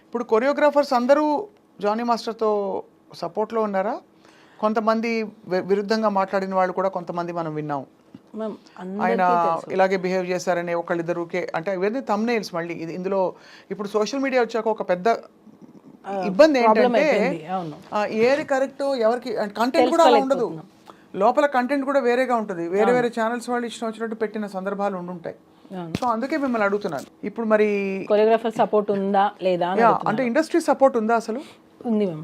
ఇప్పుడు కొరియోగ్రాఫర్స్ అందరూ జానీ మాస్టర్తో సపోర్ట్లో ఉన్నారా? కొంతమంది విరుద్ధంగా మాట్లాడిన వాళ్ళు కూడా కొంతమంది మనం విన్నాం. ఆయన ఇలాగే బిహేవ్ చేశారని ఒకళ్ళిద్దరుకే, అంటే ఇవన్నీ థంబ్నెయిల్స్. మళ్ళీ ఇందులో ఇప్పుడు సోషల్ మీడియా వచ్చాక ఒక పెద్ద ఇబ్బంది ఏంటంటే ఏది కరెక్ట్ ఎవరికి కంటెంట్ కూడా అలా ఉండదు. లోపల కంటెంట్ కూడా వేరేగా ఉంటుంది. వేరే వేరే ఛానల్స్ వాళ్ళు ఇష్టం వచ్చినట్టు పెట్టిన సందర్భాలు ఉండుంటాయి. సో అందుకే మిమ్మల్ని అడుగుతున్నాను. ఇప్పుడు మరి కొరియోగ్రాఫర్ సపోర్ట్ ఉందా లేదా అంటే ఇండస్ట్రీ సపోర్ట్ ఉందా అసలు? ఉంది మ్యామ్,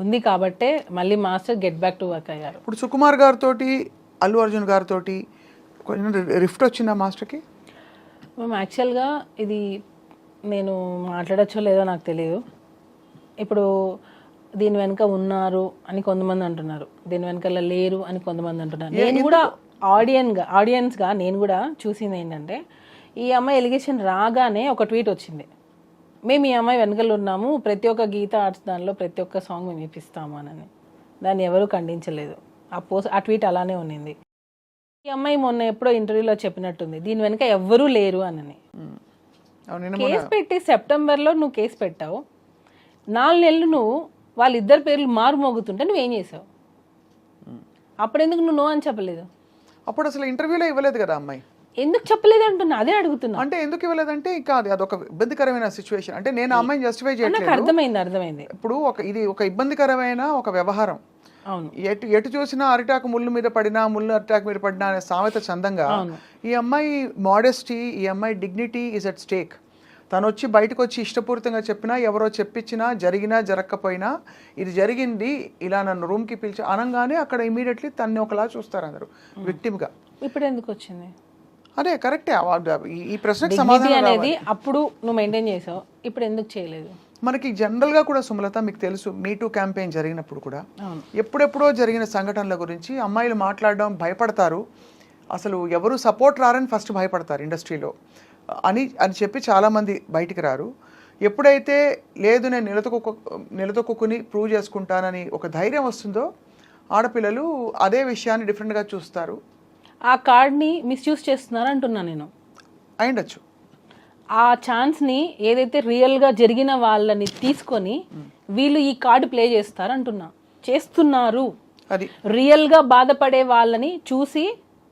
ఉంది కాబట్టే మళ్ళీ master get back to work అయ్యారు. ఇప్పుడు సుకుమార్ గారితో అల్లు అర్జున్ గారితో కొంచెం రిఫ్ట్ వచ్చిందా మాస్టర్కి? మ్యామ్ యాక్చువల్గా ఇది నేను మాట్లాడచ్చో లేదో నాకు తెలియదు. ఇప్పుడు దీని వెనుక ఉన్నారు అని కొంతమంది అంటున్నారు, దీని వెనకాల లేరు అని కొంతమంది అంటున్నారు. నేను కూడా ఆడియన్స్గా నేను కూడా చూసింది ఏంటంటే, ఈ అమ్మాయి ఎలిగేషన్ రాగానే ఒక ట్వీట్ వచ్చింది, మేము ఈ అమ్మాయి వెనకలు ఉన్నాము, ప్రతి ఒక్క గీత ఆర్ట్స్ దానిలో ప్రతి ఒక్క సాంగ్ మేము ఇప్పిస్తాము అని. దాన్ని ఎవరు ఖండించలేదు. ఆ ట్వీట్ అలానే ఉన్నింది. ఈ అమ్మాయి మొన్న ఎప్పుడో ఇంటర్వ్యూలో చెప్పినట్టుంది, దీని వెనక ఎవ్వరూ లేరు అని. కేసు పెట్టి సెప్టెంబర్లో నువ్వు కేసు పెట్టావు, 4 నెలలు నువ్వు వాళ్ళిద్దరు పేర్లు మారుమోగుతుంటే నువ్వేం చేసావు? అప్పుడెందుకు నువ్వు నో అని చెప్పలేదు? అప్పుడు అసలు ఇంటర్వ్యూలో ఇవ్వలేదు కదా అమ్మాయి. ఎందుకు చెప్పలేదు అంటున్నా, అదే అడుగుతున్నా. అంటే ఎందుకు ఇవ్వలేదంటే ఇంకా అదొక ఇబ్బందికరమైన సిచ్యువేషన్. అంటే నేను ఆ అమ్మాయిని జస్టిఫై చేయట్లేదు. అర్థమైంది. ఇప్పుడు ఇది ఒక ఇబ్బందికరమైన ఒక వ్యవహారం. అవును, ఎటు చూసినా అరిటాకు ముళ్ళు మీద పడినా ముళ్ళు అరిటాకు మీద పడినా అనే సామెత చందంగా ఈ అమ్మాయి మోడెస్టీ, ఈ అమ్మాయి డిగ్నిటీ ఈజ్ అట్ స్టేక్. తను వచ్చి బయటకు వచ్చి ఇష్టపూరితంగా చెప్పినా, ఎవరో చెప్పించినా, జరిగినా జరగకపోయినా ఇది జరిగింది, ఇలా నన్ను రూమ్కి పిలిచి అనగానే అక్కడ ఇమీడియట్లీ తన్ని ఒకలా చూస్తారు అందరూ విక్టిమ్గా. ఇప్పుడు ఎందుకు వచ్చింది? అదే కరెక్టే. ఈ ప్రశ్నకు సమాధానం అనేది అప్పుడు నువ్వు మెయింటైన్ చేసావు, ఇప్పుడు ఎందుకు చేయలేదు? మనకి జనరల్గా కూడా సుమలత మీకు తెలుసు, మీటూ క్యాంపెయిన్ జరిగినప్పుడు కూడా ఎప్పుడెప్పుడో జరిగిన సంఘటనల గురించి అమ్మాయిలు మాట్లాడడం భయపడతారు. అసలు ఎవరు సపోర్ట్ రారని ఫస్ట్ భయపడతారు ఇండస్ట్రీలో అని చెప్పి చాలామంది బయటికి రారు. ఎప్పుడైతే లేదు నేను నిలదొక్కుని ప్రూవ్ చేసుకుంటానని ఒక ధైర్యం వస్తుందో ఆడపిల్లలు అదే విషయాన్ని డిఫరెంట్గా చూస్తారు. ఆ కార్డ్ని మిస్యూజ్ చేస్తున్నారు అంటున్నా నేను. అయిండొచ్చు. ఆ ఛాన్స్ని ఏదైతే రియల్గా జరిగిన వాళ్ళని తీసుకొని వీళ్ళు ఈ కార్డు ప్లే చేస్తారు అంటున్నా. చేస్తున్నారు. అది రియల్గా బాధపడే వాళ్ళని చూసి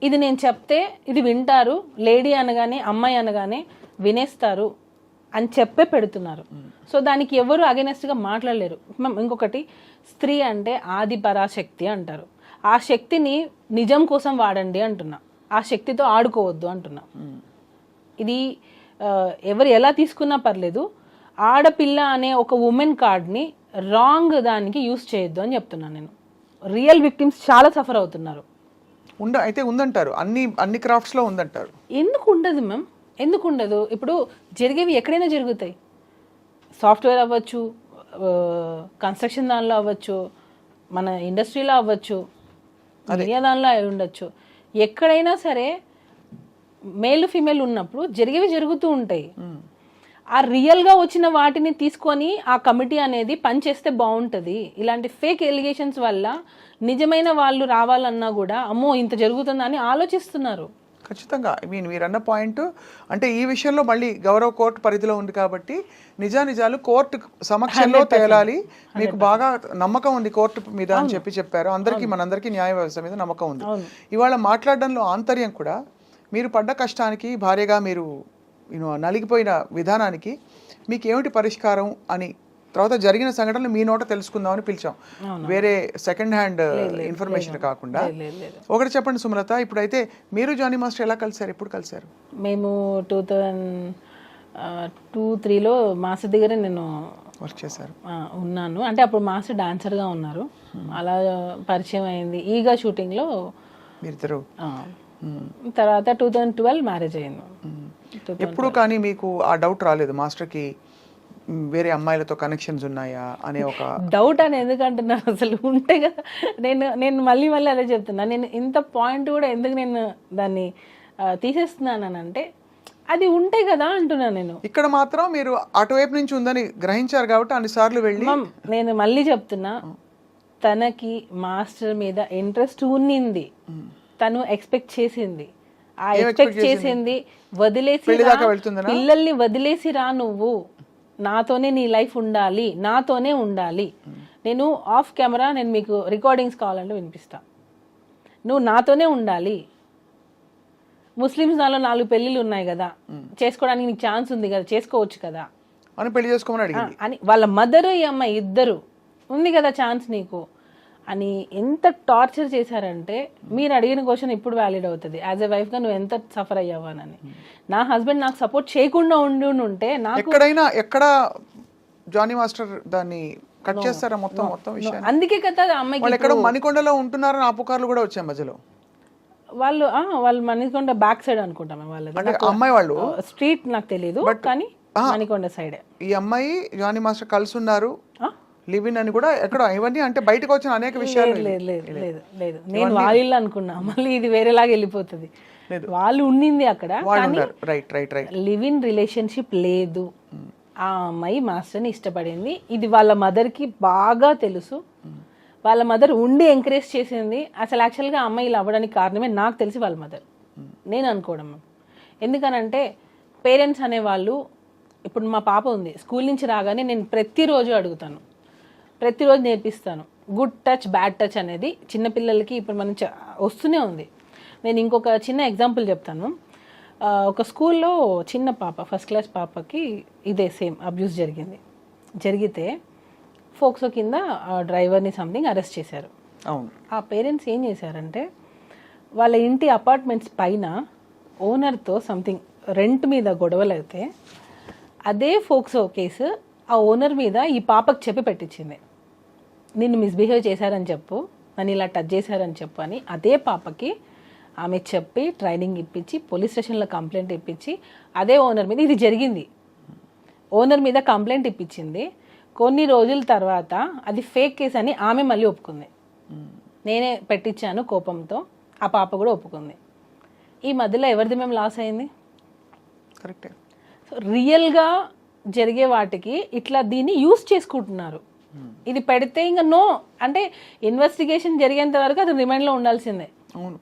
ఇది నేను చెప్తే ఇది వింటారు, లేడీ అనగానే అమ్మాయి అనగానే వినేస్తారు అని చెప్పే పెడుతున్నారు. సో దానికి ఎవరు అగెనెస్ట్గా మాట్లాడలేరు. ఇంకొకటి, స్త్రీ అంటే ఆది పరాశక్తి అంటారు. ఆ శక్తిని నిజం కోసం వాడండి అంటున్నా, ఆ శక్తితో ఆడుకోవద్దు అంటున్నా. ఇది ఎవరు ఎలా తీసుకున్నా పర్లేదు, ఆడపిల్ల అనే ఒక ఉమెన్ కార్డ్ని రాంగ్ దానికి యూస్ చేయొద్దు అని చెప్తున్నాను నేను. రియల్ విక్టిమ్స్ చాలా సఫర్ అవుతున్నారు. అయితే ఉందంటారు, అన్ని క్రాఫ్ట్స్లో ఉందంటారు. ఎందుకు ఉండదు మ్యామ్? ఎందుకు ఉండదు? ఇప్పుడు జరిగేవి ఎక్కడైనా జరుగుతాయి. సాఫ్ట్వేర్ అవ్వచ్చు, కన్స్ట్రక్షన్ దానిలో అవ్వచ్చు, మన ఇండస్ట్రీలో అవ్వచ్చు, మీడియా దానిలో అయి ఉండొచ్చు. ఎక్కడైనా సరే మేల్ ఫీమేల్ ఉన్నప్పుడు జరిగేవి జరుగుతూ ఉంటాయి. ఆ రియల్గా వచ్చిన వాటిని తీసుకొని ఆ కమిటీ అనేది పనిచేస్తే బాగుంటుంది. ఇలాంటి ఫేక్ ఎలిగేషన్స్ వల్ల నిజమైన వాళ్ళు రావాలన్నా కూడా అమ్మో ఇంత జరుగుతుందని ఆలోచిస్తున్నారు. ఖచ్చితంగా. మీరు అన్న పాయింట్ అంటే ఈ విషయంలో మళ్ళీ గౌరవ కోర్టు పరిధిలో ఉంది కాబట్టి నిజాలు కోర్టు సమక్షంలో తేలాలి. మీకు బాగా నమ్మకం ఉంది కోర్టు మీద అని చెప్పారు. మనందరికీ న్యాయ వ్యవస్థ మీద నమ్మకం ఉంది. ఇవాళ మాట్లాడడంలో ఆంతర్యం కూడా మీరు పడ్డ కష్టానికి, భార్యగా మీరు నలిగిపోయిన విధానానికి మీకు ఏమిటి పరిష్కారం అని తర్వాత జరిగిన సంఘటనలు మీ నోట తెలుసుకుందామని పిలిచాం. వేరే సెకండ్ హ్యాండ్ ఇన్ఫర్మేషన్ కాకుండా. ఒకటి చెప్పండి సుమలత, ఇప్పుడైతే మీరు జానీ మాస్టర్ ఎలా కలిసారు, ఎప్పుడు కలిసారు? మేము 2002-03లో మాస్టర్ దగ్గర నేను వర్క్ చేశారు ఉన్నాను. అంటే అప్పుడు మాస్టర్ డాన్సర్గా ఉన్నారు. అలా పరిచయం అయింది. ఈగా షూటింగ్లో మీరిద్దరు. తర్వాత 2012 మ్యారేజ్ అయింది. ఎప్పుడు కానీ మీకు ఆ డౌట్ రాలేదు మాస్టర్కి వేరే అమ్మాయిలతో కనెక్షన్స్ ఉన్నాయా అనే ఒక డౌట్ అని ఎందుకంటున్నాను? అసలు ఉంటే కదా. నేను మళ్ళీ అదే చెప్తున్నా. నేను ఇంత పాయింట్ కూడా ఎందుకు నేను దాన్ని తీసేస్తున్నానంటే అది ఉంటే కదా అంటున్నా నేను. ఇక్కడ మాత్రం మీరు అటువైపు నుంచి ఉందని గ్రహించారు కాబట్టి అన్నిసార్లు వెళ్ళి. నేను మళ్ళీ చెప్తున్నా, తనకి మాస్టర్ మీద ఇంట్రెస్ట్ ఉన్నింది, తను ఎక్స్పెక్ట్ చేసింది. ఆ ఎక్స్పెక్ట్ చేసింది వదిలేసి పిల్లల్ని వదిలేసి రా నువ్వు నాతోనే నీ లైఫ్ ఉండాలి, నాతోనే ఉండాలి. నేను ఆఫ్ కెమెరా నేను మీకు రికార్డింగ్స్ కావాలంటే వినిపిస్తా. నువ్వు నాతోనే ఉండాలి. ముస్లిమ్స్ నాలో 4 పెళ్ళిళ్ళు ఉన్నాయి కదా, చేసుకోవడానికి నీకు ఛాన్స్ ఉంది కదా, చేసుకోవచ్చు కదా అని పెళ్లి చేసుకోమని అడిగింది. అని వాళ్ళ మదరు ఈ అమ్మాయి ఇద్దరు ఉంది కదా ఛాన్స్ నీకు అని ఎంత టార్చర్ చేశారంటే, మీరు అడిగిన క్వశ్చన్ ఇప్పుడు వ్యాలిడ్ అవుతుంది. యాజ్ ఎ వైఫ్గా నువ్వు ఎంత సఫర్ అయ్యావానని. నా హస్బెండ్ నాకు సపోర్ట్ చేయకుండా ఉంటే నాకు ఎక్కడైనా ఎక్కడ జానీ మాస్టర్ దాన్ని కట్ చేస్తారా మొత్తం విషయాన్ని? అందుకే కదా వాళ్ళు అమ్మాయికి ఎక్కడ మణికొండలో ఉంటున్నారని ఆ పుకార్లు కూడా వచ్చాయి మధ్యలో. వాళ్ళు మణికొండ బ్యాక్ సైడ్ అనుకుంటాం వాళ్ళది. అంటే అమ్మాయి వాళ్ళు స్ట్రీట్ నాకు తెలియదు కానీ మణికొండ సైడే. ఈ అమ్మాయి జానీ మాస్టర్ కలిసి ఉన్నారు, లివ్ ఇన్ అని కూడా ఎక్కడ, ఇవన్నీ అంటే బయటకు వచ్చిన అనేక విషయాలు. లేదు నేను వాళ్ళు అనుకున్నా, మళ్ళీ ఇది వేరేలాగా వెళ్ళిపోతుంది. వాళ్ళు ఉండింది అక్కడ, లివ్ ఇన్ రిలేషన్షిప్ లేదు. ఆ అమ్మాయి మాస్టర్ని ఇష్టపడింది. ఇది వాళ్ళ మదర్కి బాగా తెలుసు. వాళ్ళ మదర్ ఉండి ఎంకరేజ్ చేసింది. అసలు యాక్చువల్గా అమ్మాయి ఇలా అవ్వడానికి కారణమే నాకు తెలిసి వాళ్ళ మదర్, నేను అనుకోవడం. ఎందుకనంటే పేరెంట్స్ అనేవాళ్ళు, ఇప్పుడు మా పాప ఉంది, స్కూల్ నుంచి రాగానే నేను ప్రతిరోజు అడుగుతాను, ప్రతిరోజు నేర్పిస్తాను. గుడ్ టచ్ బ్యాడ్ టచ్ అనేది చిన్నపిల్లలకి ఇప్పుడు మనం వస్తూనే ఉంది. నేను ఇంకొక చిన్న ఎగ్జాంపుల్ చెప్తాను. ఒక స్కూల్లో చిన్న పాప, ఫస్ట్ క్లాస్ పాపకి ఇదే సేమ్ అబ్యూస్ జరిగితే ఫోక్సో కింద డ్రైవర్ని సంథింగ్ అరెస్ట్ చేశారు. ఆ పేరెంట్స్ ఏం చేశారంటే, వాళ్ళ ఇంటి అపార్ట్మెంట్స్ పైన ఓనర్తో సంథింగ్ రెంట్ మీద గొడవలు అయితే అదే ఫోక్సో కేసు ఆ ఓనర్ మీద ఈ పాపకు చెప్పి పెట్టించింది. నిన్ను మిస్బిహేవ్ చేశారని చెప్పు, నన్ను ఇలా టచ్ చేశారని చెప్పు అని అదే పాపకి ఆమె చెప్పి ట్రైనింగ్ ఇప్పించి పోలీస్ స్టేషన్లో కంప్లైంట్ ఇప్పించి అదే ఓనర్ మీద ఇది జరిగింది. ఓనర్ మీద కంప్లైంట్ ఇప్పించింది. కొన్ని రోజుల తర్వాత అది ఫేక్ కేసు అని ఆమె మళ్ళీ ఒప్పుకుంది. నేనే పెట్టించాను కోపంతో, ఆ పాప కూడా ఒప్పుకుంది. ఈ మధ్యలో ఎవరిది మేము లాస్ అయింది? కరెక్టే. సో రియల్గా జరిగే వాటికి ఇట్లా దీన్ని యూస్ చేసుకుంటున్నారు. ఇది పెడితే ఇంకా నో అంటే ఇన్వెస్టిగేషన్ జరిగేంత వరకు అది రిమైండ్లో ఉండాల్సిందే. అవును.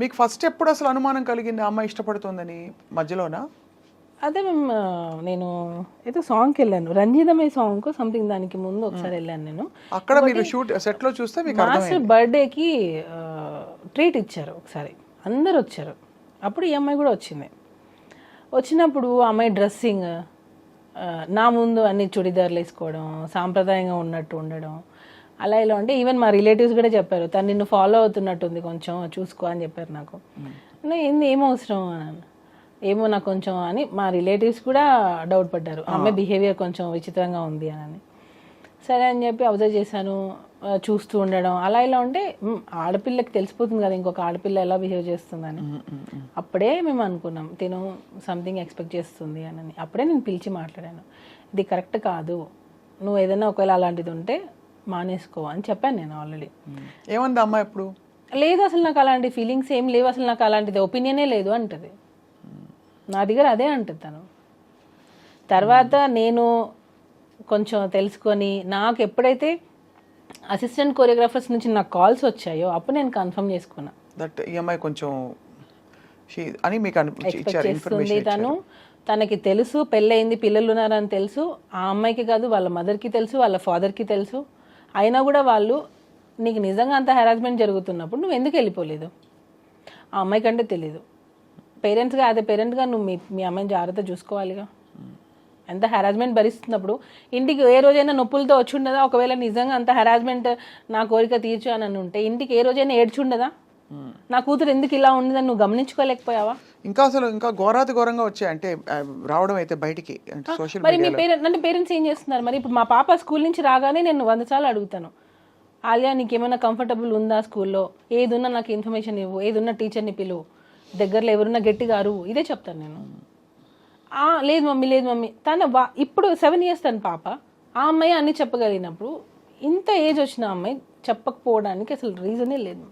మీకు ఫస్ట్ ఎప్పుడు అసలు అనుమానం కలిగింది అమ్మాయి ఇష్టపడుతుందని? మధ్యలోనా? అదే నేను ఏదో సాంగ్కి వెళ్ళాను, రంజితమే సాంగ్ సంథింగ్, దానికి ముందు ఒకసారి వెళ్ళాను నేను. అక్కడ మీరు షూట్ సెట్ లో చూస్తే మీకు మాస్టర్ బర్త్డేకి ట్రీట్ ఇచ్చారు ఒకసారి, అందరు వచ్చారు. అప్పుడు ఈ అమ్మాయి కూడా వచ్చింది. వచ్చినప్పుడు అమ్మాయి డ్రెస్సింగ్ నా ముందు అన్ని చుడిదార్లు వేసుకోవడం, సాంప్రదాయంగా ఉన్నట్టు ఉండడం, అలా ఇలా అంటే ఈవెన్ మా రిలేటివ్స్ కూడా చెప్పారు, తను నిన్ను ఫాలో అవుతున్నట్టుంది, కొంచెం చూసుకో అని చెప్పారు నాకు. ఏం అవసరం అన్నాను, ఏమో నాకు కొంచెం అని మా రిలేటివ్స్ కూడా డౌట్ పడ్డారు, అమ్మాయి బిహేవియర్ కొంచెం విచిత్రంగా ఉంది అని. సరే అని చెప్పి అబ్జర్వ్ చేశాను, చూస్తూ ఉండడం, అలా ఇలా ఉంటే ఆడపిల్లకి తెలిసిపోతుంది కదా ఇంకొక ఆడపిల్ల ఎలా బిహేవ్ చేస్తుందని. అప్పుడే మేము అనుకున్నాం తిను సంథింగ్ ఎక్స్పెక్ట్ చేస్తుంది అని. అప్పుడే నేను పిలిచి మాట్లాడాను, ఇది కరెక్ట్ కాదు, నువ్వు ఏదైనా ఒకవేళ అలాంటిది ఉంటే మానేసుకో అని చెప్పాను నేను ఆల్రెడీ. ఏమంది అమ్మాయి ఎప్పుడు? లేదు అసలు నాకు అలాంటి ఫీలింగ్స్ ఏం లేవు, అసలు నాకు అలాంటిది ఒపీనియనే లేదు అంటది. నా దగ్గర అదే అంటుంది తను. తర్వాత నేను కొంచెం తెలుసుకొని నాకు ఎప్పుడైతే అసిస్టెంట్ కొరియోగ్రాఫర్స్ నుంచి నాకు కాల్స్ వచ్చాయో అప్పుడు నేను కన్ఫర్మ్ చేసుకున్నా దట్ ఈ అమ్మాయి కొంచెం అని మీకు ఎక్స్పెక్ట్ చేస్తుంది. తనకి తెలుసు పెళ్ళయింది, పిల్లలు ఉన్నారని తెలుసు. ఆ అమ్మాయికి కాదు వాళ్ళ మదర్కి తెలుసు, వాళ్ళ ఫాదర్కి తెలుసు. అయినా కూడా వాళ్ళు నీకు నిజంగా అంత హెరాస్మెంట్ జరుగుతున్నప్పుడు నువ్వు ఎందుకు వెళ్ళిపోలేదు? ఆ అమ్మాయి కంటే తెలీదు. పేరెంట్స్గా అదే పేరెంట్గా నువ్వు మీ అమ్మాయిని జాగ్రత్త చూసుకోవాలిగా. ఎంత హెరాస్మెంట్ భరిస్తున్నప్పుడు ఇంటికి ఏ రోజైనా నొప్పులతో వచ్చి ఉండదా? ఒకవేళ నిజంగా అంత హెరాస్మెంట్ నా కోరిక తీర్చు అని ఉంటే ఇంటికి ఏ రోజైనా ఏడ్చుండదా? నా కూతురు ఎందుకు ఇలా ఉండదని నువ్వు గమనించుకోలేకపోయావా? ఇంకా అసలు ఇంకా ఘోరాతి ఘోరంగా వచ్చాయి అంటే రావడం అయితే బయటికి సోషల్ మరి మీ పేరెంట్స్ ఏం చేస్తున్నారు మరి? ఇప్పుడు మా పాప స్కూల్ నుంచి రాగానే నేను 100 సార్లు అడుగుతాను, ఆలియా నీకేమైనా కంఫర్టబుల్ ఉందా స్కూల్లో, ఏదున్నా నాకు ఇన్ఫర్మేషన్ ఇవ్వు, ఏదున్నా టీచర్ని పిలువు, దగ్గరలో ఎవరున్నా గట్టిగా అరువు, ఇదే చెప్తాను నేను. లేదు మమ్మీ తన ఇప్పుడు 7 years తన పాప, ఆ అమ్మాయి అన్ని చెప్పగలిగినప్పుడు ఇంత ఏజ్ వచ్చిన అమ్మాయి చెప్పకపోవడానికి అసలు రీజనే లేదు.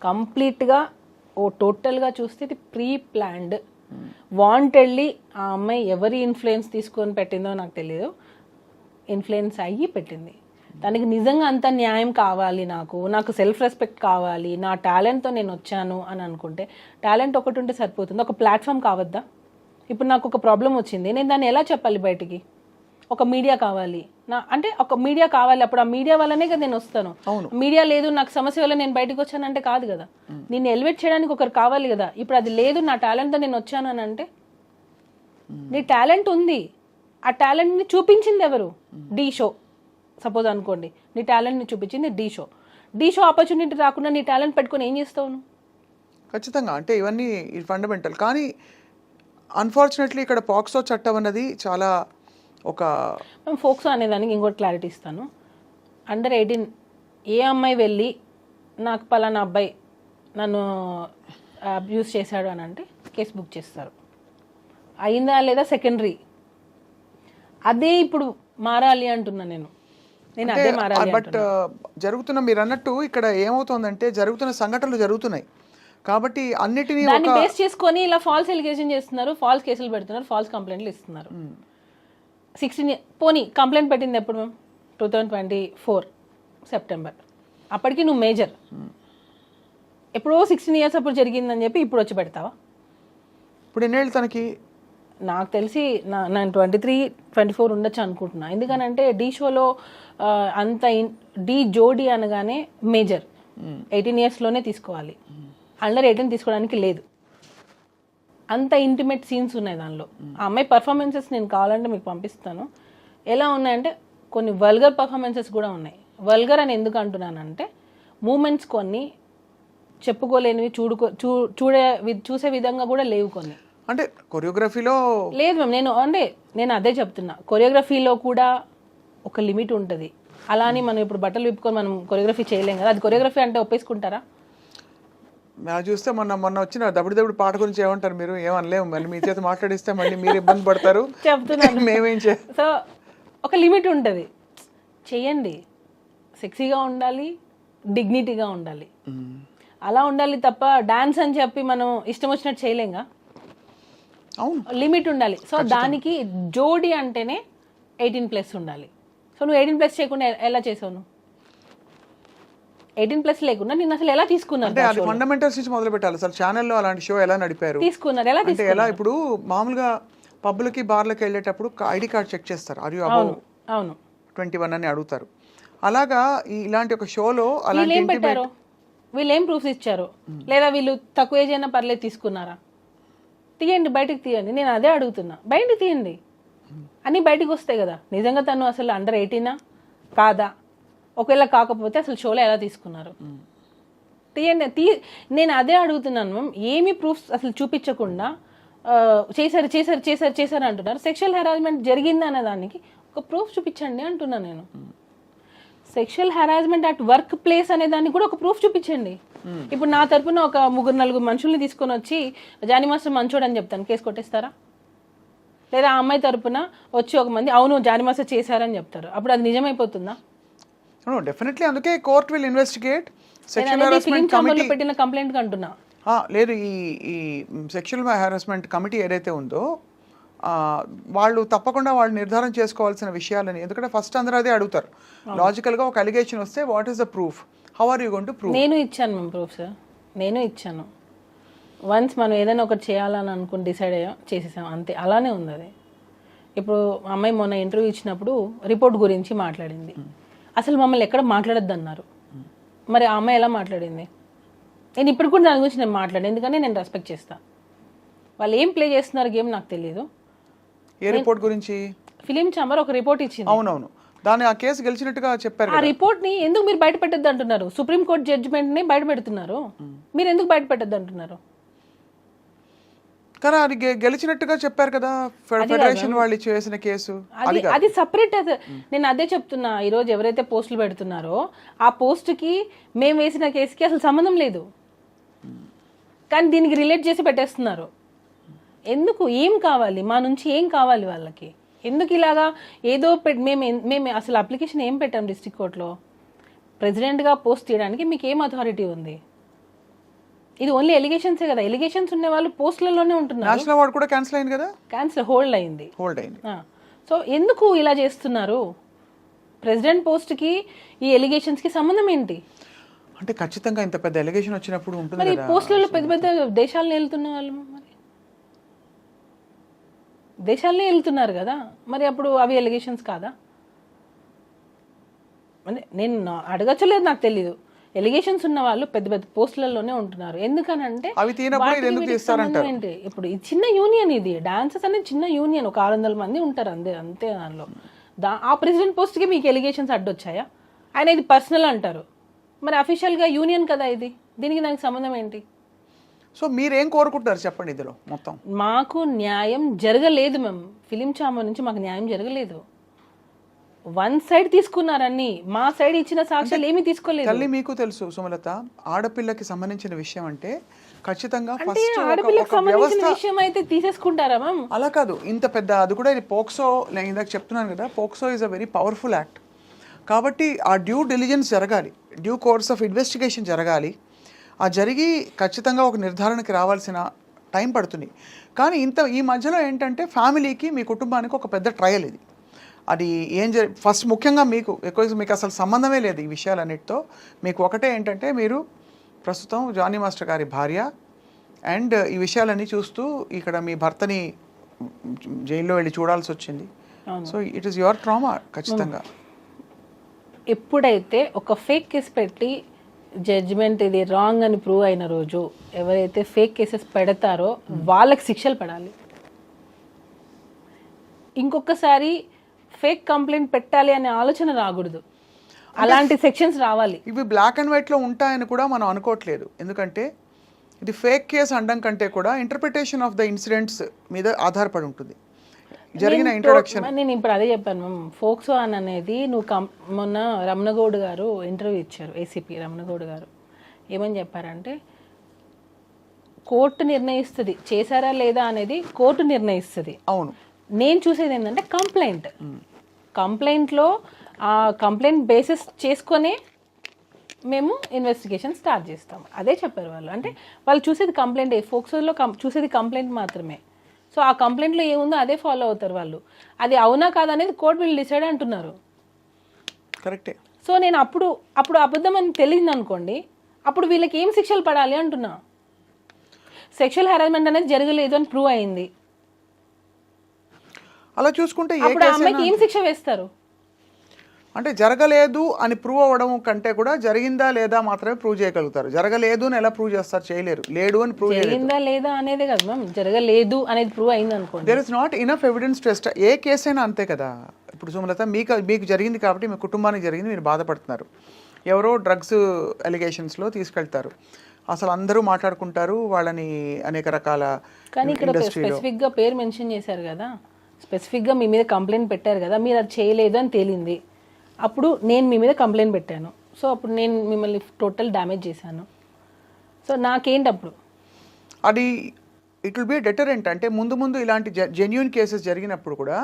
కంప్లీట్గా టోటల్గా చూస్తే ఇది ప్రీ ప్లాన్డ్, వాంటెడ్లీ ఆ అమ్మాయి ఎవరి ఇన్ఫ్లుయెన్స్ తీసుకొని పెట్టిందో నాకు తెలియదు, ఇన్ఫ్లుయెన్స్ అయ్యి పెట్టింది. తనకి నిజంగా అంత న్యాయం కావాలి, నాకు సెల్ఫ్ రెస్పెక్ట్ కావాలి, నా టాలెంట్తో నేను వచ్చాను అని అనుకుంటే టాలెంట్ ఒకటి ఉంటే సరిపోతుంది, ఒక ప్లాట్ఫామ్ కావద్దా? ఇప్పుడు నాకు ఒక ప్రాబ్లం వచ్చింది, నేను దాన్ని ఎలా చెప్పాలి బయటికి? ఒక మీడియా కావాలి, అంటే ఒక మీడియా కావాలి. అప్పుడు ఆ మీడియా వల్లనే కదా నేను వస్తాను. మీడియా లేదు, నాకు సమస్య వల్ల నేను బయటకు వచ్చానంటే కాదు కదా. నేను ఎలివేట్ చేయడానికి ఒకరు కావాలి కదా. ఇప్పుడు అది లేదు, నా టాలెంట్తో నేను వచ్చాను అని అంటే, నీ టాలెంట్ ఉంది, ఆ టాలెంట్ని చూపించింది ఎవరు? ఢీ షో సపోజ్ అనుకోండి, నీ టాలెంట్ని చూపించింది ఢీ షో. ఢీ షో ఆపర్చునిటీ రాకుండా నీ టాలెంట్ పెట్టుకొని ఏం చేస్తావు నువ్వు? ఖచ్చితంగా, అంటే ఇవన్నీ ఫండమెంటల్. కానీ అన్ఫార్చునేట్లీ ఇక్కడ పాక్సో చట్టం అన్నది చాలా ఒక మేము ఫోక్సో అనేదానికి ఇంకోటి క్లారిటీ ఇస్తాను. అండర్ 18 ఏ అమ్మాయి వెళ్ళి నాకు పలానా అబ్బాయి నన్ను అబ్యూస్ చేశాడు అని అంటే కేసు బుక్ చేస్తారు. అయిందా లేదా సెకండరీ. అదే ఇప్పుడు మారాలి అంటున్నా నేను అదే మారాలి. బట్ జరుగుతున్న, మీరు అన్నట్టు ఇక్కడ ఏమవుతుందంటే జరుగుతున్న సంఘటనలు జరుగుతున్నాయి కాబట్టి అన్నిటినీ దాన్ని బేస్ చేసుకొని ఇలా ఫాల్స్ ఎలిగేషన్ చేస్తున్నారు, ఫాల్స్ కేసులు పెడుతున్నారు, ఫాల్స్ కంప్లైంట్లు ఇస్తున్నారు. 16 పోనీ కంప్లైంట్ పెట్టింది ఎప్పుడు మేము? 2024 సెప్టెంబర్. అప్పటికి నువ్వు మేజర్. ఎప్పుడో 16 years అప్పుడు జరిగిందని చెప్పి ఇప్పుడు వచ్చి పెడతావా? ఇప్పుడు ఎన్నేళ్ళు తనకి? నాకు తెలిసి నేను 23-24 ఉండొచ్చు అనుకుంటున్నా. ఎందుకనంటే ఢీ షోలో అంత ఢీ జోడీ అనగానే మేజర్ 18 yearsలోనే తీసుకోవాలి, అండర్ 18 తీసుకోవడానికి లేదు. అంత ఇంటిమేట్ సీన్స్ ఉన్నాయి దానిలో. ఆ అమ్మాయి పర్ఫార్మెన్సెస్ నేను కావాలంటే మీకు పంపిస్తాను. ఎలా ఉన్నాయంటే కొన్ని వల్గర్ పర్ఫార్మెన్సెస్ కూడా ఉన్నాయి. వల్గర్ అని ఎందుకు అంటున్నానంటే మూమెంట్స్ కొన్ని చెప్పుకోలేనివి, చూసే విధంగా కూడా లేవు కొన్ని. అంటే కొరియోగ్రఫీలో లేదు మ్యామ్, నేను అదే చెప్తున్నా. కొరియోగ్రఫీలో కూడా ఒక లిమిట్ ఉంటుంది. అలా అని మనం ఇప్పుడు బట్టలు విప్పుకొని మనం కొరియోగ్రఫీ చేయలేం కదా. అది కొరియోగ్రఫీ అంటే ఒప్పేసుకుంటారా? నాకు చూస్తే మొన్న వచ్చిన దబుడు పాట గురించి ఏమంటారు మీరు? ఏమనలేము, మళ్ళీ మీ చేత మాట్లాడిస్తే మళ్ళీ మీరు ఇబ్బంది పడతారు. చెప్తున్నాను మేమేం సో ఒక లిమిట్ ఉంటుంది. చెయ్యండి, సెక్సీగా ఉండాలి, డిగ్నిటీగా ఉండాలి, అలా ఉండాలి తప్ప డాన్స్ అని చెప్పి మనం ఇష్టం వచ్చినట్టు చేయలేంగా. అవును, లిమిట్ ఉండాలి. సో దానికి జోడి అంటేనే 18+ ఉండాలి. సో నువ్వు 18+ చేయకుండా ఎలా చేసావు? నువ్వు 18+ లేకుండా నేను అసలు ఎలా తీసుకున్నాను? అంటే అది ఫండమెంటల్స్ నుంచి మొదలు పెట్టాలి. అసలు ఛానల్లో అలాంటి షో ఎలా నడిపారు, తీసుకున్నారు ఎలా? అంటే ఎలా? ఇప్పుడు మామూలుగా పబ్లకి బార్లకి వెళ్ళేటప్పుడు ఐడి కార్డ్ చెక్ చేస్తారు, ఆర్ యు అబౌవ్ 21 అని అడుగుతారు. అలాగా ఇలాంటి ఒక షోలో అలాంటి ఏం పెట్టారు? వీళ్ళు ఏం ప్రూఫ్స్ ఇచ్చారు? లేదా వీళ్ళు తక్కువ ఏజ్ అయినా పర్లేదు తీసుకున్నారా? తీయండి, బయటకు తీయండి. నేను అదే అడుగుతున్నా, బయటకు తీయండి. అన్నీ బయటకు వస్తాయి కదా. నిజంగా తను అసలు అండర్ 18 కాదా? ఒకవేళ కాకపోతే అసలు షోలో ఎలా తీసుకున్నారు? తీయండి. నేను అదే అడుగుతున్నాను మ్యామ్. ఏమి ప్రూఫ్స్ అసలు చూపించకుండా చేశారు అంటున్నారు. సెక్షువల్ హెరాస్మెంట్ జరిగింది అనే దానికి ఒక ప్రూఫ్ చూపించండి అంటున్నాను నేను. Sexual harassment at work place అనే దానికి కూడా ఒక ప్రూఫ్ చూపించండి. ఇప్పుడు నా తరపున ఒక 3-4 మనుషుల్ని తీసుకొని వచ్చి జానీ మాస్టర్ మంచోడు అని చెప్తాను, కేసు కొట్టేస్తారా? లేదా ఆ అమ్మాయి తరపున వచ్చి ఒక మంది అవును జానీ మాస్టర్ చేశారని చెప్తారు, అప్పుడు అది నిజమైపోతుందా? డెఫినెట్లీ. అందుకే court will investigate. Sexual harassment committee పెట్టిన కంప్లైంట్ అంటున్నా. లేదు, ఈ సెక్షువల్ హెరాస్మెంట్ కమిటీ ఏదైతే ఉందో వాళ్ళు తప్పకుండా వాళ్ళు నిర్ధారణ చేసుకోవాల్సిన విషయాలని. ఎందుకంటే ఫస్ట్ అందరూ అదే అడుగుతారు లాజికల్గా. ఒక అలిగేషన్ వస్తే what is the proof, how are you going to prove? నేను ఇచ్చాను మ్యామ్ ప్రూఫ్ సార్, నేను ఇచ్చాను. వన్స్ మనం ఏదైనా ఒకటి చేయాలని అనుకుని డిసైడ్ అయ్యాం, చేసేసాం, అంతే. అలానే ఉంది అది. ఇప్పుడు అమ్మాయి మొన్న ఇంటర్వ్యూ ఇచ్చినప్పుడు రిపోర్ట్ గురించి మాట్లాడింది. అసలు మమ్మల్ని ఎక్కడ మాట్లాడొద్దు అన్నారు. మరి ఆ అమ్మాయి ఎలా మాట్లాడింది? నేను ఇప్పుడు కూడా దాని గురించి నేను మాట్లాడాను, ఎందుకంటే నేను రెస్పెక్ట్ చేస్తాను. వాళ్ళు ఏం ప్లే చేస్తున్నారు గేమ్ నాకు తెలియదు. ఏ రిపోర్ట్ గురించి? ఫిలిం ఛాంబర్ ఒక రిపోర్ట్ ఇచ్చింది. అవునవును, దాన్ని ఆ కేసు గెలిచినట్టుగా చెప్పారు. ఆ రిపోర్ట్ ని ఎందుకు మీరు బయట పెట్టద్దు అంటున్నారు? సుప్రీంకోర్టు జడ్జిమెంట్ ని బయట పెడుతున్నారు, మీరు ఎందుకు బయట పెట్టద్దు అంటున్నారు? కానీ అది గెలిచినట్టుగా చెప్పారు కదా ఫెడరేషన్ వాళ్ళు చేసిన కేసు. అది సపరేట్. నేను అదే చెప్తున్నా. ఈరోజు ఎవరైతే పోస్టులు పెడుతున్నారో ఆ పోస్ట్కి మేము వేసిన కేసుకి అసలు సంబంధం లేదు, కానీ దీనికి రిలేట్ చేసి పెట్టేస్తున్నారు. ఎందుకు? ఏం కావాలి మా నుంచి? ఏం కావాలి వాళ్ళకి? ఎందుకు ఇలాగా ఏదో మేము అసలు అప్లికేషన్ ఏం పెట్టాం డిస్ట్రిక్ట్ కోర్టులో? ప్రెసిడెంట్గా పోస్ట్ చేయడానికి మీకు ఏం అథారిటీ ఉంది? ఇది ఓన్లీ ఎలిగేషన్సే కదా. ఎలిగేషన్స్ ఉన్న వాళ్ళు పోస్టులలోనే ఉంటున్నారు. నేషనల్ అవార్డు కూడా క్యాన్సిల్ అయింది కదా. క్యాన్సిల్, హోల్డ్ అయింది. సో ఎందుకు ఇలా చేస్తున్నారు? ప్రెసిడెంట్ పోస్ట్కి ఈ ఎలిగేషన్స్కి సంబంధం ఏంటి? అంటే ఖచ్చితంగా ఇంత పెద్ద ఎలిగేషన్ వచ్చినప్పుడు ఉంటుంది మరి కదా. పోస్టులలో పెద్ద పెద్ద దేశాలను వెళ్తున్న వాళ్ళు మరి దేశాలనే వెళ్తున్నారు కదా, మరి అప్పుడు అవి ఎలిగేషన్స్ కాదా? అంటే నేను అడగచ్చలేదు, నాకు తెలీదు. ఎలిగేషన్స్ ఉన్న వాళ్ళు పెద్ద పెద్ద పోస్టులలోనే ఉంటున్నారు. ఎందుకనంటే అవి తీనప్పుడు ఇది ఎందుకు తీస్తారంటారు? ఏంటి, ఇప్పుడు ఇది చిన్న యూనియన్, ఇది డాన్సెస్ అనేది చిన్న యూనియన్, ఒక 600 మంది ఉంటారు అంతే అంతే. దానిలో ఆ ప్రెసిడెంట్ పోస్ట్కి మీకు ఎలిగేషన్స్ అడ్డొచ్చాయా? ఆయన ఇది పర్సనల్ అంటారు, మరి అఫీషియల్గా యూనియన్ కదా ఇది, దీనికి దానికి సంబంధం ఏంటి? సో మీరేం కోరుకుంటున్నారు చెప్పండి ఇందులో మొత్తం? మాకు న్యాయం జరగలేదు మేము, ఫిలిం ఛాంబర్ నుంచి మాకు న్యాయం జరగలేదు. వన్ సైడ్ తీసుకున్నారని, మా సైడ్ ఇచ్చిన సాక్ష్యాలు ఏమీ తీసుకోలేదు. తల్లి మీకు తెలుసు సుమలత, ఆడపిల్లకి సంబంధించిన విషయం అంటే ఖచ్చితంగా అంటే ఫస్ట్ ఆడపిల్లకి ఒక సంబంధించిన వ్యవస్థ విషయం అయితే తీసేసుకుంటారా మ్యామ్? అలా కాదు, ఇంత పెద్ద అది కూడా ఇది పోక్సో, నేను ఇందాక చెప్తున్నాను కదా, POCSO is a very powerful act. కాబట్టి ఆ డ్యూ డిలిజెన్స్ జరగాలి, డ్యూ కోర్స్ ఆఫ్ ఇన్వెస్టిగేషన్ జరగాలి. ఆ జరిగి ఖచ్చితంగా ఒక నిర్ధారణకి రావాల్సిన టైం పడుతుంది. కానీ ఈ మధ్యలో ఏంటంటే ఫ్యామిలీకి, మీ కుటుంబానికి ఒక పెద్ద ట్రయల్ ఇది. అది ఫస్ట్ ముఖ్యంగా మీకు అసలు సంబంధమే లేదు ఈ విషయాలన్నిటితో. మీకు ఒకటే ఏంటంటే, మీరు ప్రస్తుతం జానీ మాస్టర్ గారి భార్య అండ్ ఈ విషయాలన్నీ చూస్తూ ఇక్కడ మీ భర్తని జైల్లో వెళ్ళి చూడాల్సి వచ్చింది. So it is your trauma ఖచ్చితంగా. ఎప్పుడైతే ఒక ఫేక్ కేసు పెట్టి జడ్జిమెంట్ ఇది రాంగ్ అని ప్రూవ్ అయిన రోజు, ఎవరైతే ఫేక్ కేసెస్ పెడతారో వాళ్ళకి శిక్షలు పడాలి. ఇంకొకసారి ఫేక్ కంప్లైంట్ పెట్టాలి అనే ఆలోచన రాకూడదు, అలాంటి సెక్షన్స్ రావాలి. ఇవి బ్లాక్ అండ్ వైట్లో ఉంటాయని కూడా మనం అనుకోవట్లేదు. ఎందుకంటే ఇది ఫేక్ కేసు అనడం కంటే కూడా ఇంటర్ప్రిటేషన్ ఆఫ్ ద ఇన్సిడెంట్స్ మీద ఆధారపడి ఉంటుంది జరిగిన ఇంట్రొడక్షన్. నేను ఇప్పుడు అదే చెప్పాను మ్యామ్, ఫోక్సో అని అనేది మొన్న రమణగౌడ్ గారు ఇంటర్వ్యూ ఇచ్చారు, ఏసీపీ రమణగౌడ్ గారు. ఏమని చెప్పారంటే, కోర్టు నిర్ణయిస్తుంది చేశారా లేదా అనేది, కోర్టు నిర్ణయిస్తుంది. అవును, నేను చూసేది ఏంటంటే కంప్లైంట్లో ఆ కంప్లైంట్ బేసిస్ చేసుకొనే మేము ఇన్వెస్టిగేషన్ స్టార్ట్ చేస్తాం. అదే చెప్పారు వాళ్ళు. అంటే వాళ్ళు చూసేది కంప్లైంట్, ఫోక్సోలో చూసేది కంప్లైంట్ మాత్రమే. సో ఆ కంప్లైంట్లో ఏముందో అదే ఫాలో అవుతారు వాళ్ళు. అది అవునా కాదనేది కోర్టు వీళ్ళు డిసైడ్ అంటున్నారు. కరెక్టే. సో నేను అప్పుడు అబద్ధం అని తెలియదు అనుకోండి, అప్పుడు వీళ్ళకి ఏం శిక్షలు పడాలి అంటున్నా. సెక్షువల్ హెరాస్మెంట్ అనేది జరగలేదు అని ప్రూవ్ అయింది, అలా చూసుకుంటే అప్పుడు ఆ అమ్మాయికి ఏం శిక్ష వేస్తారు? అంటే జరగలేదు అని ప్రూవ్ అవ్వడం కంటే కూడా జరిగిందా లేదా మాత్రమే ప్రూవ్ చేయగలుగుతారు. జరగలేదు అని ఎలా ప్రూవ్ చేస్తారు? చేయలేరు. లేడు అని ప్రూవ్ జరిగిందా లేదా అనేదే కదా మ్యామ్, జరగలేదు అనేది ప్రూవ్ అయింది అనుకోండి. There is not enough evidence test. ఏ కేసు అయినా అంతే కదా. ఇప్పుడు సుమలత, మీకు జరిగింది కాబట్టి మీ కుటుంబానికి జరిగింది, మీరు బాధపడుతున్నారు. ఎవరో డ్రగ్స్ అలిగేషన్స్లో తీసుకెళ్తారు, అసలు అందరూ మాట్లాడుకుంటారు వాళ్ళని అనేక రకాల. కానీ ఇక్కడ స్పెసిఫిక్గా పేరు మెన్షన్ చేశారు కదా, స్పెసిఫిక్గా మీ మీద కంప్లైంట్ పెట్టారు కదా, మీరు అది చేయలేదు అని తేలింది. అప్పుడు నేను మీ మీద కంప్లైంట్ పెట్టాను, సో అప్పుడు నేను మిమ్మల్ని టోటల్ డ్యామేజ్ చేశాను. సో నాకేంటి అప్పుడు? అది ఇట్ విల్ బి డెటరెంట్. అంటే ముందు ఇలాంటి జెన్యూన్ కేసెస్ జరిగినప్పుడు కూడా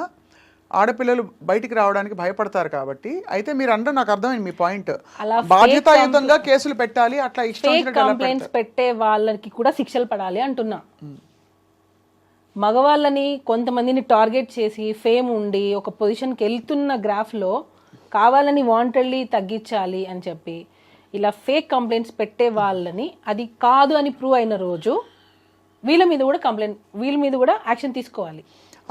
ఆడపిల్లలు బయటికి రావడానికి భయపడతారు కాబట్టి. అయితే మీరు అంటే నాకు అర్థమైంది మీ పాయింట్, బాధ్యతాయుతంగా కేసులు పెట్టాలి, అట్లా ఇష్టం కంప్లైంట్స్ పెట్టే వాళ్ళకి కూడా శిక్షలు పడాలి అంటున్నా. మగవాళ్ళని కొంతమందిని టార్గెట్ చేసి ఫేమ్ ఉండి ఒక పొజిషన్కి వెళ్తున్న గ్రాఫ్లో కావాలని వాంటెడ్లీ తగ్గించాలి అని చెప్పి ఇలా ఫేక్ కంప్లైంట్స్ పెట్టే వాళ్ళని, అది కాదు అని ప్రూవ్ అయిన రోజు వీళ్ళ మీద కూడా యాక్షన్ తీసుకోవాలి.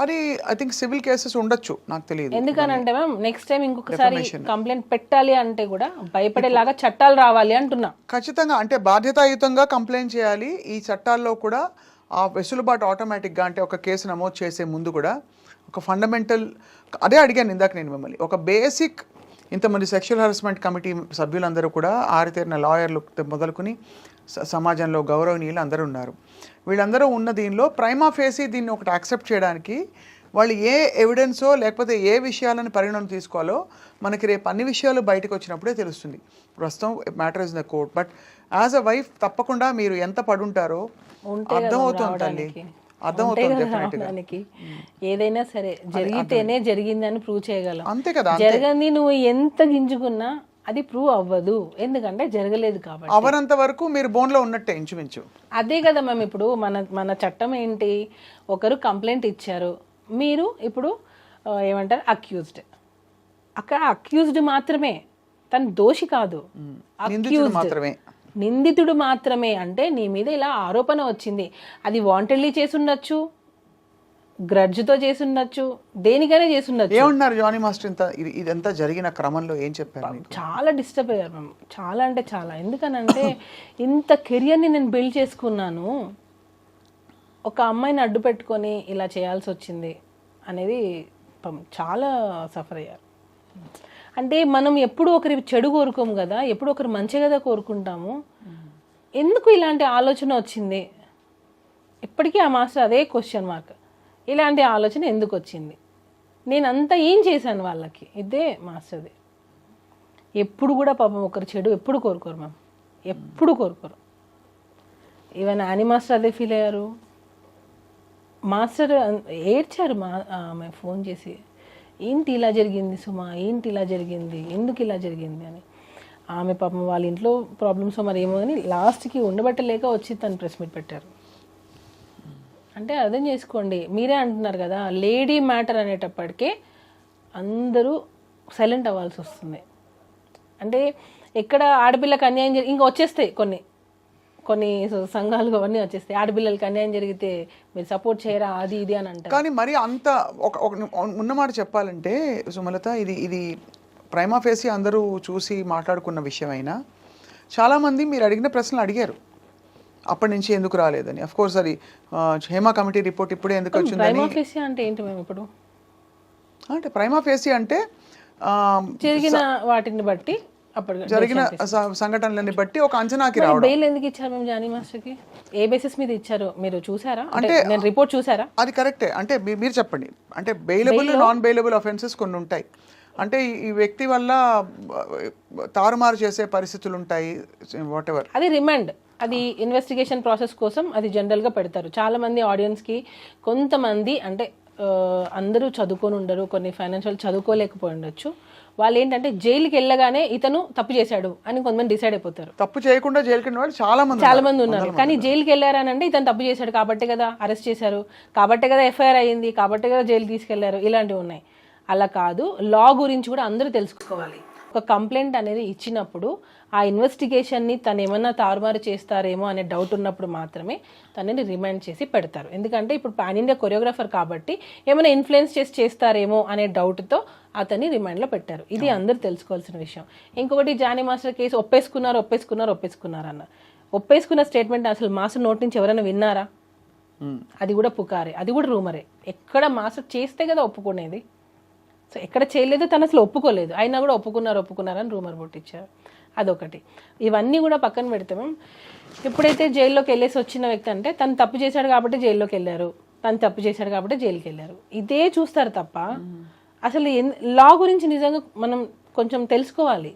అది ఐ థింక్ సివిల్ కేసెస్ ఉండొచ్చు, నాకు తెలియదు. ఎందుకనంటే మ్యామ్ నెక్స్ట్ టైం ఇంకొకసారి కంప్లైంట్ పెట్టాలి అంటే కూడా భయపడేలాగా చట్టాలు రావాలి అంటున్నా. ఖచ్చితంగా, అంటే బాధ్యతాయుతంగా కంప్లైంట్ చేయాలి. ఈ చట్టాల్లో కూడా ఆ వెసులుబాటు ఆటోమేటిక్గా, అంటే ఒక కేసు నమోదు చేసే ముందు కూడా ఒక ఫండమెంటల్, అదే అడిగాను ఇందాక నేను మిమ్మల్ని, ఒక బేసిక్, ఇంతమంది సెక్షువల్ హెరాస్మెంట్ కమిటీ సభ్యులందరూ కూడా ఆరితేరిన లాయర్లు మొదలుకొని సమాజంలో గౌరవనీయులు అందరూ ఉన్నారు. వీళ్ళందరూ ఉన్న దీనిలో ప్రైమా ఫేసి దీన్ని ఒకటి యాక్సెప్ట్ చేయడానికి వాళ్ళు ఏ ఎవిడెన్సో లేకపోతే ఏ విషయాలను పరిగణన తీసుకోవాలో మనకి రేపు అన్ని విషయాలు బయటకు వచ్చినప్పుడే తెలుస్తుంది. ప్రస్తుతం matter is the court. But as a wife తప్పకుండా మీరు ఎంత పడుంటారో అర్థమవుతుంది తల్లి, అర్థమవుతుంది. ఏదైనా సరే జరిగితేనే జరిగిందని ప్రూవ్ చేయగలం, అంతే కదా. జరగని నువ్వు ఎంత గింజుకున్నా అది ప్రూవ్ అవ్వదు, ఎందుకంటే జరగలేదు కాబట్టి. అవనంత వరకు మీరు బోన్లో ఉన్నట్టే ఇంచుమించు. అదే కదా మ్యామ్, ఇప్పుడు మన చట్టం ఏంటి, ఒకరు కంప్లైంట్ ఇచ్చారు, మీరు ఇప్పుడు ఏమంటారు అక్యూజ్డ్, అక్కడ అక్యూజ్డ్ మాత్రమే, తను దోషి కాదు, నిందితుడు మాత్రమే. అంటే నీ మీద ఇలా ఆరోపణ వచ్చింది, అది వాంటెడ్లీ చేసి ఉండొచ్చు, గ్రడ్జ్తో చేసి ఉండొచ్చు, దేనికైనా చేసి ఉండొచ్చు. ఏమంటున్నారు జానీ మాస్టర్ ఇదంతా జరిగిన క్రమంలో ఏం చెప్పారు మీకు? చాలా డిస్టర్బ్ అయ్యారు మేము, చాలా అంటే చాలా. ఎందుకనంటే ఇంత కెరియర్ని నేను బిల్డ్ చేసుకున్నాను, ఒక అమ్మాయిని అడ్డు పెట్టుకొని ఇలా చేయాల్సి వచ్చింది అనేది చాలా సఫర్ అయ్యారు. అంటే మనం ఎప్పుడు ఒకరి చెడు కోరుకోము కదా, ఎప్పుడు ఒకరు మంచి కదా కోరుకుంటాము. ఎందుకు ఇలాంటి ఆలోచన వచ్చింది? ఇప్పటికీ ఆ మాస్టర్ అదే క్వశ్చన్ మార్క్. ఇలాంటి ఆలోచన ఎందుకు వచ్చింది? నేను అంతా ఏం చేశాను వాళ్ళకి? ఇదే మాస్టర్ది. ఎప్పుడు కూడా పాపం ఒకరి చెడు ఎప్పుడు కోరుకోరు మ్యామ్, ఎప్పుడు కోరుకోరు. ఈవెన్ యానీ మాస్టర్ అదే ఫీల్ అయ్యారు. మాస్టర్ ఏడ్చారు ఆమె ఫోన్ చేసి, ఏంటి ఇలా జరిగింది సుమా, ఏంటి ఇలా జరిగింది, ఎందుకు ఇలా జరిగింది అని. ఆమె పాపం వాళ్ళ ఇంట్లో ప్రాబ్లమ్స్ మరి ఏమో అని లాస్ట్కి ఉండబట్టలేక వచ్చి తను ప్రెస్ మీట్ పెట్టారు. అంటే అర్థం చేసుకోండి, మీరే అంటున్నారు కదా లేడీ మ్యాటర్ అనేటప్పటికే అందరూ సైలెంట్ అవ్వాల్సి వస్తుంది. అంటే ఎక్కడ ఆడపిల్లకి అన్యాయం ఇంకా వచ్చేస్తాయి కొన్ని కొన్ని సంఘాలు అవన్నీ వచ్చేస్తాయి, ఆడపిల్లలకి అన్యాయం జరిగితే మీరు సపోర్ట్ చేయరా అది ఇది అని అంటారు. కానీ మరి అంత ఉన్నమాట చెప్పాలంటే సుమలత, ఇది ప్రైమా ఫేసి అందరూ చూసి మాట్లాడుకున్న విషయం అయినా చాలామంది మీరు అడిగిన ప్రశ్నలు అడిగారు, అప్పటి నుంచి ఎందుకు రాలేదని. అఫ్ కోర్స్ అది హేమా కమిటీ రిపోర్ట్ ఇప్పుడే ఎందుకు వచ్చిందని. ప్రైమా ఫేసి అంటే ఏంటి మేము ఇప్పుడు? అంటే ప్రైమా ఫేసి అంటే జరిగిన వాటిని బట్టి, అప్పుడు జరిగిన సంఘటనలని బట్టి ఒక అంచనాకి రావడం. బెయిల్ ఎందుకు ఇచ్చారు మేము జానీ మాస్టర్కి? ఏ బేసిస్ మీద ఇచ్చారు మీరు చూసారా? అంటే నేను రిపోర్ట్ చూసారా? అది కరెక్టే. అంటే మీరు చెప్పండి, అంటే బెయిలబుల్ నాన్ బెయిలబుల్ అఫెన్సెస్ కొన్ని ఉంటాయి. అంటే ఈ వ్యక్తి వల్ల తారుమారు చేసే పరిస్థితులు ఉంటాయి, వాట్ ఎవర్. అది రిమాండ్, అది ఇన్వెస్టిగేషన్ ప్రాసెస్ కోసం అది జనరల్గా పెడతారు. చాలామంది ఆడియన్స్కి కొంతమంది అంటే అందరూ చదువుకొని ఉండరు, కొన్ని ఫైనాన్షియల్ చదువుకోలేకపోయి ఉండొచ్చు. వాళ్ళు ఏంటంటే జైలుకి వెళ్ళగానే ఇతను తప్పు చేశాడు అని కొంతమంది డిసైడ్ అయిపోతారు. తప్పు చేయకుండా జైలుకి వెళ్ళిన వాళ్ళు చాలా మంది ఉన్నారు. కానీ జైలుకి వెళ్ళారని అంటే ఇతను తప్పు చేశాడు కాబట్టే కదా అరెస్ట్ చేశారు, కాబట్టే కదా ఎఫ్ఐఆర్ అయ్యింది, కాబట్టే కదా జైలు తీసుకెళ్లారు, ఇలాంటివి ఉన్నాయి. అలా కాదు, లా గురించి కూడా అందరూ తెలుసుకోవాలి. ఒక కంప్లైంట్ అనేది ఇచ్చినప్పుడు ఆ ఇన్వెస్టిగేషన్ని తను ఏమన్నా తారుమారు చేస్తారేమో అనే డౌట్ ఉన్నప్పుడు మాత్రమే తనని రిమాండ్ చేసి పెడతారు. ఎందుకంటే ఇప్పుడు పాన్ ఇండియా కొరియోగ్రాఫర్ కాబట్టి ఏమైనా ఇన్ఫ్లుయెన్స్ చేస్తారేమో అనే డౌట్తో అతన్ని రిమాండ్లో పెట్టారు. ఇది అందరూ తెలుసుకోవాల్సిన విషయం. ఇంకొకటి జానీ మాస్టర్ కేసు ఒప్పేసుకున్నారు అన్న ఒప్పేసుకున్న స్టేట్మెంట్ అసలు మాస్టర్ నోటి నుంచి ఎవరైనా విన్నారా? అది కూడా పుకారే, అది కూడా రూమరే. ఎక్కడ మాస్టర్ చేస్తే కదా ఒప్పుకునేది. సో ఎక్కడ చేయలేదు, తను అసలు ఒప్పుకోలేదు, అయినా కూడా ఒప్పుకున్నారని రూమర్ పుట్టించారు. అదొకటి. ఇవన్నీ కూడా పక్కన పెడితే ఎప్పుడైతే జైల్లోకి వెళ్ళేసి వచ్చిన వ్యక్తి అంటే తను తప్పు చేశాడు కాబట్టి జైల్లోకి వెళ్ళారు, తను తప్పు చేశాడు కాబట్టి జైలుకి వెళ్ళారు, ఇదే చూస్తారు తప్ప అసలు లా గురించి నిజంగా మనం కొంచెం తెలుసుకోవాలి.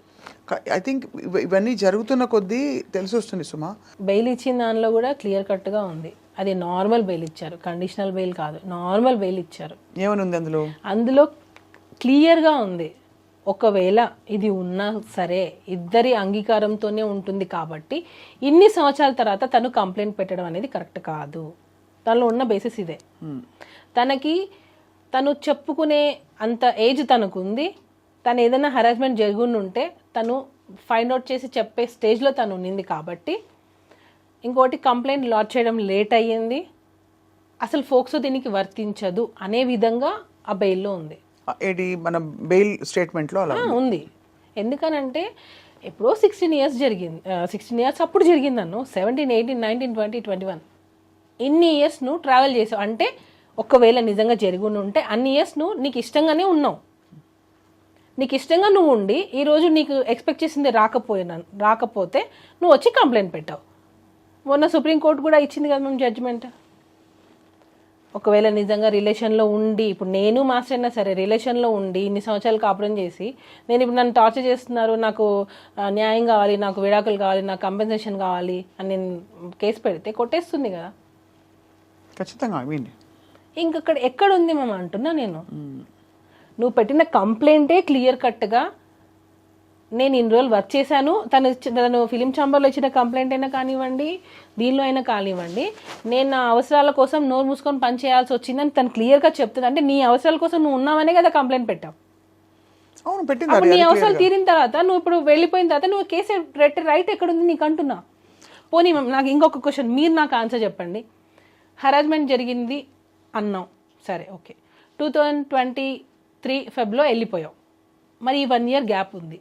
ఐ థింక్ ఇవన్నీ జరుగుతున్న కొద్దీ తెలిసి వస్తుంది సుమా. బెయిల్ ఇచ్చిన దానిలో కూడా క్లియర్ కట్గా ఉంది, అది నార్మల్ బెయిల్ ఇచ్చారు, కండిషనల్ బెయిల్ కాదు, నార్మల్ బెయిల్ ఇచ్చారు. ఏమని ఉంది అందులో క్లియర్గా ఉంది, ఒకవేళ ఇది ఉన్నా సరే ఇద్దరి అంగీకారంతోనే ఉంటుంది కాబట్టి ఇన్ని సంవత్సరాల తర్వాత తను కంప్లైంట్ పెట్టడం అనేది కరెక్ట్ కాదు. దానిలో ఉన్న బేసిస్ ఇదే. తను చెప్పుకునే అంత ఏజ్ తనకు ఉంది, తను ఏదైనా హెరాస్మెంట్ జరిగి ఉంటే తను ఫైండ్ అవుట్ చేసి చెప్పే స్టేజ్లో తను ఉన్నింది కాబట్టి. ఇంకోటి, కంప్లైంట్ లాడ్జ్ చేయడం లేట్ అయ్యింది, అసలు ఫోక్సో దీనికి వర్తించదు అనే విధంగా ఆ బెయిల్లో ఉంది. ఏది మన బెయిల్ స్టేట్మెంట్లో అలా ఉంది. ఎందుకనంటే ఎప్పుడో 16 years జరిగింది, 16 years అప్పుడు జరిగింది అన్ను, 17, 18, 19, 20, 21 ఇన్ని ఇయర్స్ నువ్వు ట్రావెల్ చేసావు అంటే ఒకవేళ నిజంగా జరిగి ఉంటే అన్ని ఇయర్స్ నువ్వు నీకు ఇష్టంగానే ఉన్నావు, నీకు ఇష్టంగా నువ్వు ఉండి ఈరోజు నీకు ఎక్స్పెక్ట్ చేసింది రాకపోతే నువ్వు వచ్చి కంప్లైంట్ పెట్టావు. మొన్న సుప్రీంకోర్టు కూడా ఇచ్చింది కదా మేము జడ్జిమెంట్. ఒకవేళ నిజంగా రిలేషన్లో ఉండి, ఇప్పుడు నేను మాస్టర్ అయినా సరే రిలేషన్లో ఉండి ఇన్ని సంవత్సరాలు కాపురం చేసి నేను ఇప్పుడు నన్ను టార్చర్ చేస్తున్నారు, నాకు న్యాయం కావాలి, నాకు విడాకులు కావాలి, నాకు కంపెన్సేషన్ కావాలి అని నేను కేసు పెడితే కొట్టేస్తుంది కదా ఖచ్చితంగా. ఇంకక్కడ ఎక్కడుంది మేము అంటున్నా నేను. నువ్వు పెట్టిన కంప్లైంటే క్లియర్ కట్గా నేను ఇన్ని రోజులు వర్క్ చేశాను, తను ఫిలిం ఛాంబర్లో ఇచ్చిన కంప్లైంట్ అయినా కానివ్వండి, దీనిలో అయినా కానివ్వండి, నేను నా అవసరాల కోసం నోరు మూసుకొని పని చేయాల్సి వచ్చిందని తను క్లియర్గా చెప్తుంది. అంటే నీ అవసరాల కోసం నువ్వు ఉన్నావనే కదా కంప్లైంట్ పెట్టావు. అప్పుడు నీ అవసరాలు తీరిన తర్వాత నువ్వు ఇప్పుడు వెళ్ళిపోయిన తర్వాత నువ్వు కేసు రైట్ ఎక్కడుంది నీకు అంటున్నా. పోనీ నాకు ఇంకొక క్వశ్చన్, మీరు నాకు ఆన్సర్ చెప్పండి. హరాస్మెంట్ జరిగింది అన్నాం, సరే ఓకే 2023 ఫెబ్లో వెళ్ళిపోయావు, మరి ఈ 1 ఇయర్ గ్యాప్ ఉంది.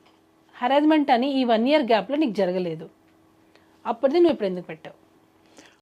హరాస్మెంట్ అని ఈ 1 ఇయర్ గ్యాప్లో నీకు జరగలేదు, అప్పటిది నువ్వు ఇప్పుడు ఎందుకు పెట్టావు?